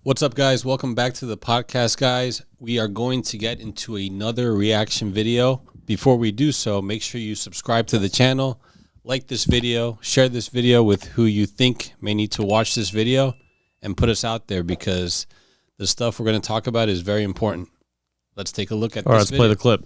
What's up, guys? Welcome back to the podcast, guys. We are going to get into another reaction video. Before we do so, make sure you subscribe to the channel, like this video, share this video with who you think may need to watch this video, and put us out there because the stuff we're going to talk about is very important. Let's take a look at All right, this let's play video. the clip.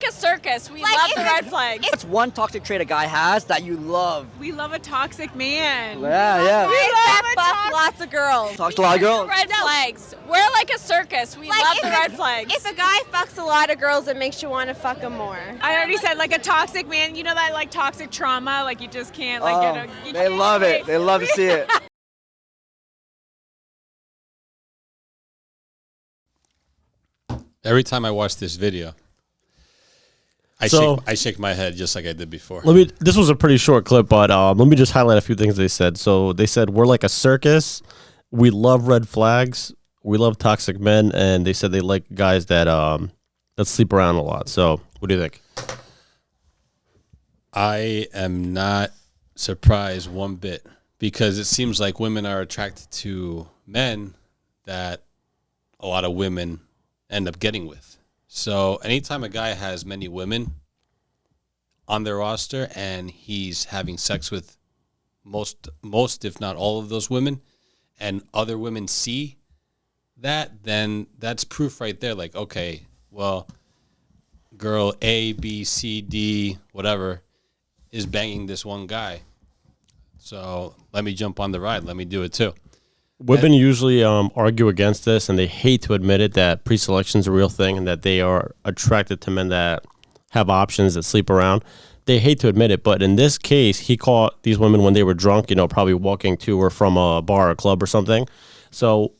A circus. We love the red flags. What's one toxic trait a guy has that you love? We love a toxic man. Yeah. We love fuck lots of girls. Talks to a lot of girls. Red flags. We're like a circus. We love the red flags. If a guy fucks a lot of girls, it makes you want to fuck him more. I already said like a toxic man. You know that like toxic trauma, like you just can't like get a. They love it. They love to see it. Every time I watch this video, I shake my head just like I did before. This was a pretty short clip, but let me just highlight a few things they said. So they said we're like a circus. We love red flags. We love toxic men, and they said they like guys that sleep around a lot. So what do you think? I am not surprised one bit because it seems like women are attracted to men that a lot of women end up getting with. So anytime a guy has many women on their roster and he's having sex with most if not all of those women, and other women see that, then that's proof right there. Like, okay, well, girl A, B, C, D, whatever, is banging this one guy. So let me jump on the ride. Let me do it too. Women usually argue against this, and they hate to admit it that pre-selection is a real thing and that they are attracted to men that have options that sleep around. They hate to admit it, but in this case, he caught these women when they were drunk, probably walking to or from a bar or club or something. So,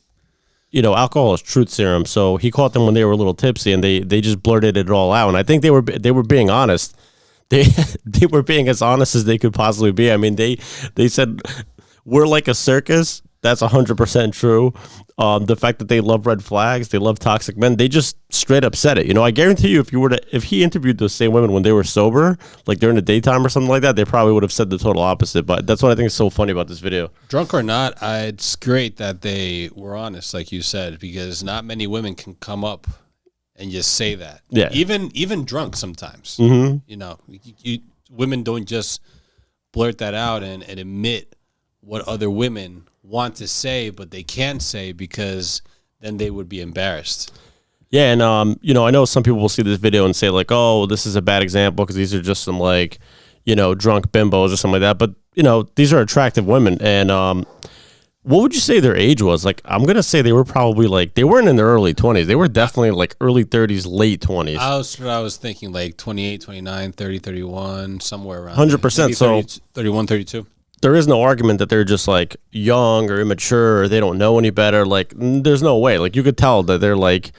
alcohol is truth serum. So he caught them when they were a little tipsy, and they just blurted it all out. And I think they were being honest. They were being as honest as they could possibly be. I mean, they said we're like a circus. That's 100% true. The fact that they love red flags, they love toxic men, they just straight up said it. I guarantee you, if he interviewed those same women when they were sober, like during the daytime or something like that, they probably would have said the total opposite. But that's what I think is so funny about this video. Drunk or not, it's great that they were honest, like you said, because not many women can come up and just say that. Yeah. Even drunk sometimes. Mm-hmm. Women don't just blurt that out and admit what other women want to say, but they can't say because then they would be embarrassed. Yeah, and I know some people will see this video and say like, "Oh, this is a bad example because these are just some like, drunk bimbos or something like that." But these are attractive women, and what would you say their age was? Like, I'm gonna say they were probably like they weren't in their early 20s. They were definitely like early 30s, late 20s. I was thinking like 28, 29, 30, 31, somewhere around 100%. So 31, 32. There is no argument that they're just like young or immature or they don't know any better. Like, there's no way. Like, you could tell that they're like,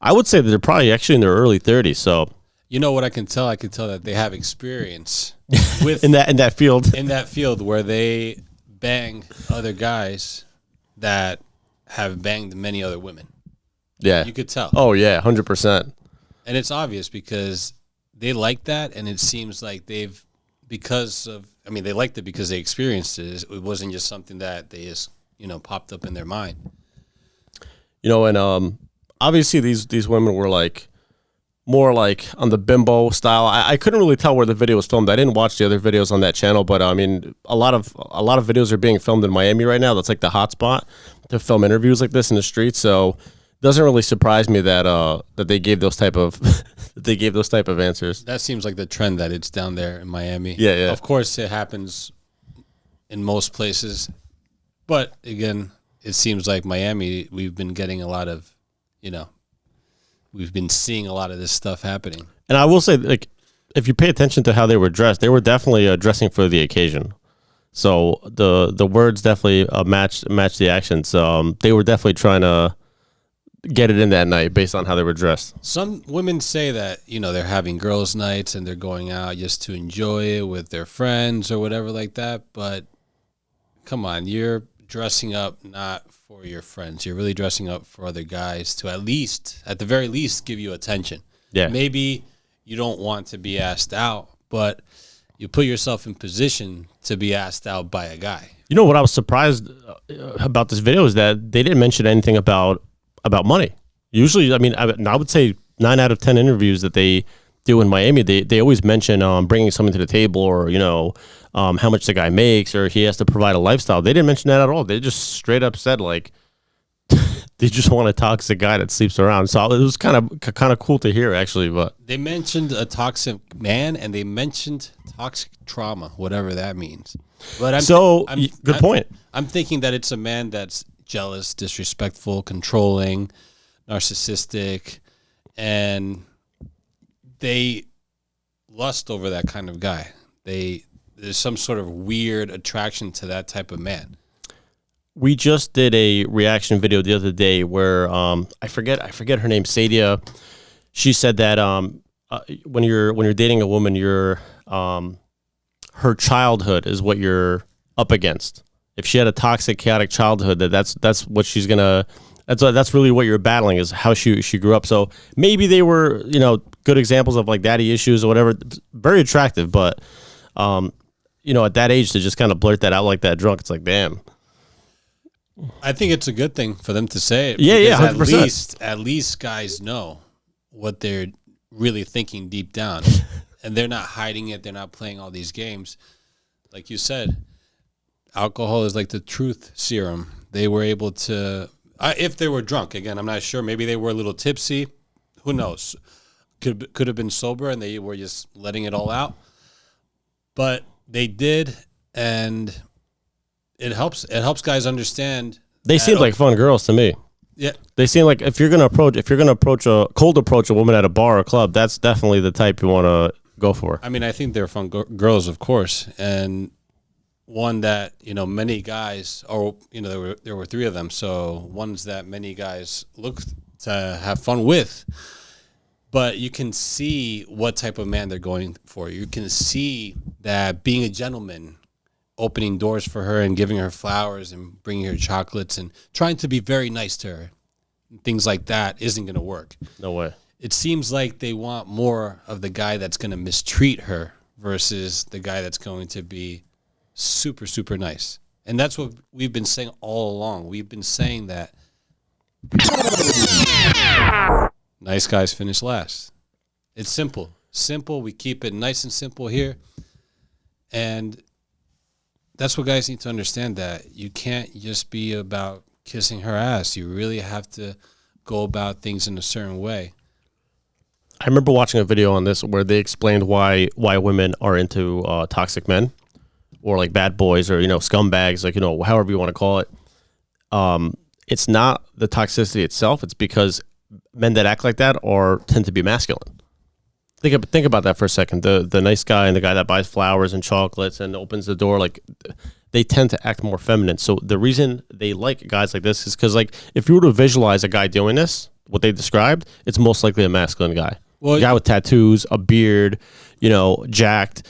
I would say that they're probably actually in their early 30s. So, you know what I can tell? I can tell that they have experience with in that field. In that field where they bang other guys that have banged many other women. Yeah. You could tell. Oh, yeah, 100%. And it's obvious because they like that, and it seems like they liked it because they experienced it. It wasn't just something that they just, popped up in their mind. And obviously these women were like more like on the bimbo style. I couldn't really tell where the video was filmed. I didn't watch the other videos on that channel, but I mean, a lot of videos are being filmed in Miami right now. That's like the hot spot to film interviews like this in the streets. So it doesn't really surprise me that they gave those type of answers. That seems like the trend that it's down there in Miami. Yeah. Of course, it happens in most places, but again, it seems like Miami. We've been getting a lot of, we've been seeing a lot of this stuff happening. And I will say, like, if you pay attention to how they were dressed, they were definitely dressing for the occasion. So the words definitely matched the actions. They were definitely trying to get it in that night based on how they were dressed. Some women say that, they're having girls' nights and they're going out just to enjoy it with their friends or whatever like that. But come on, you're dressing up not for your friends. You're really dressing up for other guys to at the very least, give you attention. Yeah. Maybe you don't want to be asked out, but you put yourself in position to be asked out by a guy. You know what I was surprised about this video is that they didn't mention anything about money. Usually, I mean, I would say 9 out of 10 interviews that they do in Miami, they always mention bringing something to the table, or how much the guy makes, or he has to provide a lifestyle. They didn't mention that at all. They just straight up said like they just want a toxic guy that sleeps around. So it was kind of cool to hear, actually. But They mentioned a toxic man, and they mentioned toxic trauma, whatever that means. But good point. I'm thinking that it's a man that's jealous, disrespectful, controlling, narcissistic, and they lust over that kind of guy. There's some sort of weird attraction to that type of man. We just did a reaction video the other day where I forget her name, Sadia. She said that when you're dating a woman, her childhood is what you're up against. If she had a toxic, chaotic childhood, that's what she's gonna. That's really what you're battling, is how she grew up. So maybe they were good examples of like daddy issues or whatever. Very attractive, but at that age to just kind of blurt that out like that drunk, it's like, damn. I think it's a good thing for them to say it. Yeah, because 100%. At least guys know what they're really thinking deep down, and they're not hiding it. They're not playing all these games. Like you said, alcohol is like the truth serum. They were able to, if they were drunk, again, I'm not sure. Maybe they were a little tipsy. Who knows? Could have been sober, and they were just letting it all out. But they did, and it helps guys understand. They seem like fun girls to me. Yeah, they seem like if you're gonna approach a woman at a bar or club, that's definitely the type you want to go for. I mean, I think they're fun girls, of course, and one that many guys, or there were 3 of them, so ones that many guys look to have fun with. But you can see what type of man they're going for. You can see that being a gentleman, opening doors for her and giving her flowers and bringing her chocolates and trying to be very nice to her, things like that, isn't going to work. No way. It seems like they want more of the guy that's going to mistreat her versus the guy that's going to be super, super nice. And that's what we've been saying all along. We've been saying that nice guys finish last. It's simple. Simple. We keep it nice and simple here. And that's what guys need to understand, that you can't just be about kissing her ass. You really have to go about things in a certain way. I remember watching a video on this where they explained why women are into toxic men, or like bad boys, or scumbags, like however you want to call it. It's not the toxicity itself; it's because men that act like that tend to be masculine. Think about that for a second. The nice guy and the guy that buys flowers and chocolates and opens the door, like they tend to act more feminine. So the reason they like guys like this is because, like, if you were to visualize a guy doing this, what they described, it's most likely a masculine guy. Well, a guy with tattoos, a beard, jacked.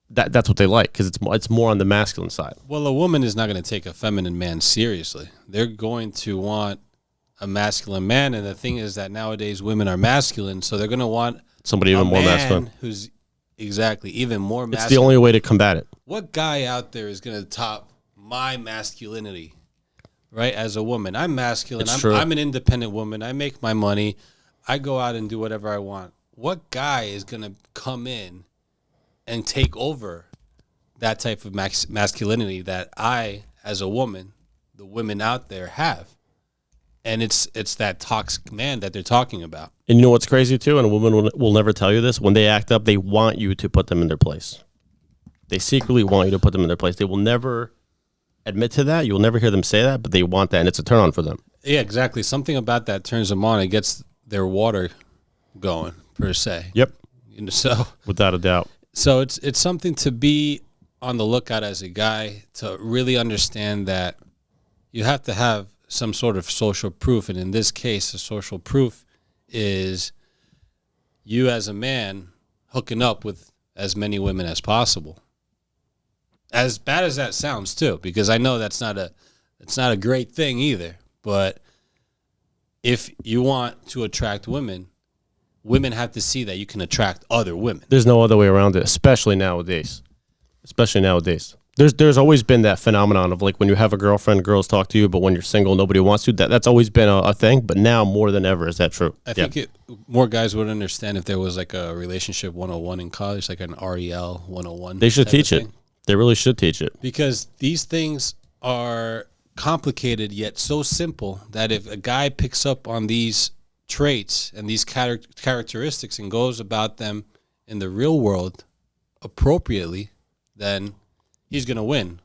That's what they like, because it's more on the masculine side. Well, a woman is not going to take a feminine man seriously. They're going to want a masculine man, and the thing is that nowadays women are masculine, so they're going to want somebody even more masculine, who's exactly even more masculine. It's the only way to combat it. What guy out there is going to top my masculinity, right? As a woman, I'm masculine. I'm an independent woman. I make my money. I go out and do whatever I want. What guy is going to come in and take over that type of masculinity that I, as a woman, the women out there have? And it's that toxic man that they're talking about. And you know what's crazy too? And a woman will never tell you this. When they act up, they want you to put them in their place. They secretly want you to put them in their place. They will never admit to that. You'll never hear them say that, but they want that, and it's a turn on for them. Yeah, exactly. Something about that turns them on. It gets their water going, per se. Yep. So without a doubt. So it's something to be on the lookout as a guy, to really understand that you have to have some sort of social proof. And in this case, the social proof is you as a man hooking up with as many women as possible. As bad as that sounds too, because I know that's not a great thing either. But if you want to attract women, women have to see that you can attract other women. There's no other way around it, especially nowadays. There's always been that phenomenon of like when you have a girlfriend, girls talk to you, but when you're single, nobody wants to. That's always been a thing, but now more than ever, is that true? I think more guys would understand if there was like a relationship 101 in college, like an REL 101. They should type of teach it. thing. They really should teach it. Because these things are complicated yet so simple that if a guy picks up on these traits and these characteristics and goes about them in the real world appropriately, then he's going to win.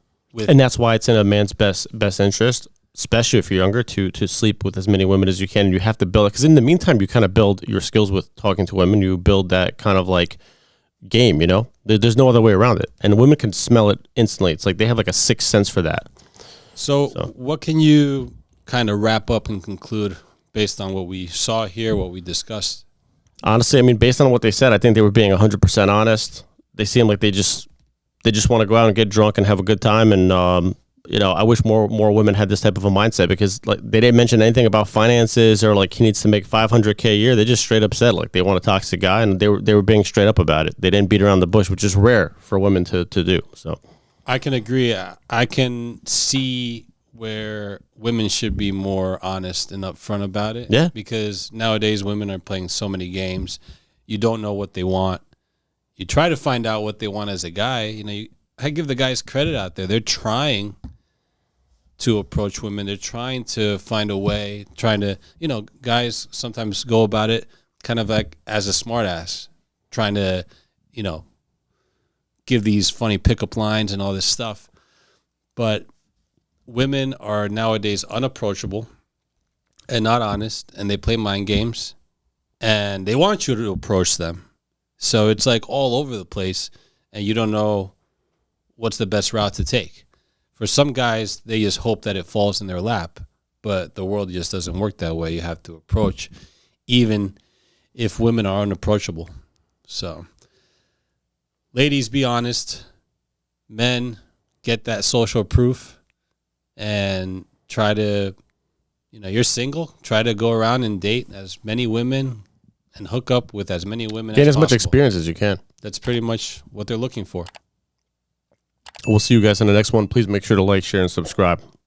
And that's why it's in a man's best interest, especially if you're younger, to sleep with as many women as you can. And you have to build it, because in the meantime, you kind of build your skills with talking to women. You build that kind of like game, you know? There's no other way around it. And women can smell it instantly. It's like they have like a sixth sense for that. So what can you kind of wrap up and conclude based on what we saw here, what we discussed? Honestly, I mean, based on what they said, I think they were being 100% honest. They seem like they just want to go out and get drunk and have a good time. And, I wish more women had this type of a mindset, because like they didn't mention anything about finances or like he needs to make $500K a year. They just straight up said like they want a toxic guy, and they were being straight up about it. They didn't beat around the bush, which is rare for women to do. So I can agree. I can see where women should be more honest and upfront about it. Yeah. Because nowadays women are playing so many games. You don't know what they want. You try to find out what they want as a guy. I give the guys credit out there. They're trying to approach women. They're trying to find a way, guys sometimes go about it kind of like as a smartass, trying to, give these funny pickup lines and all this stuff. But women are nowadays unapproachable and not honest, and they play mind games, and they want you to approach them. So it's like all over the place, and you don't know what's the best route to take. For some guys, they just hope that it falls in their lap, but the world just doesn't work that way. You have to approach, even if women are unapproachable. So, ladies, be honest. Men, get that social proof, and try to, you're single, try to go around and date as many women and hook up with as many women gain as as much possible. experience as you can. That's pretty much what they're looking for. We'll see you guys in the next one. Please make sure to like, share, and subscribe.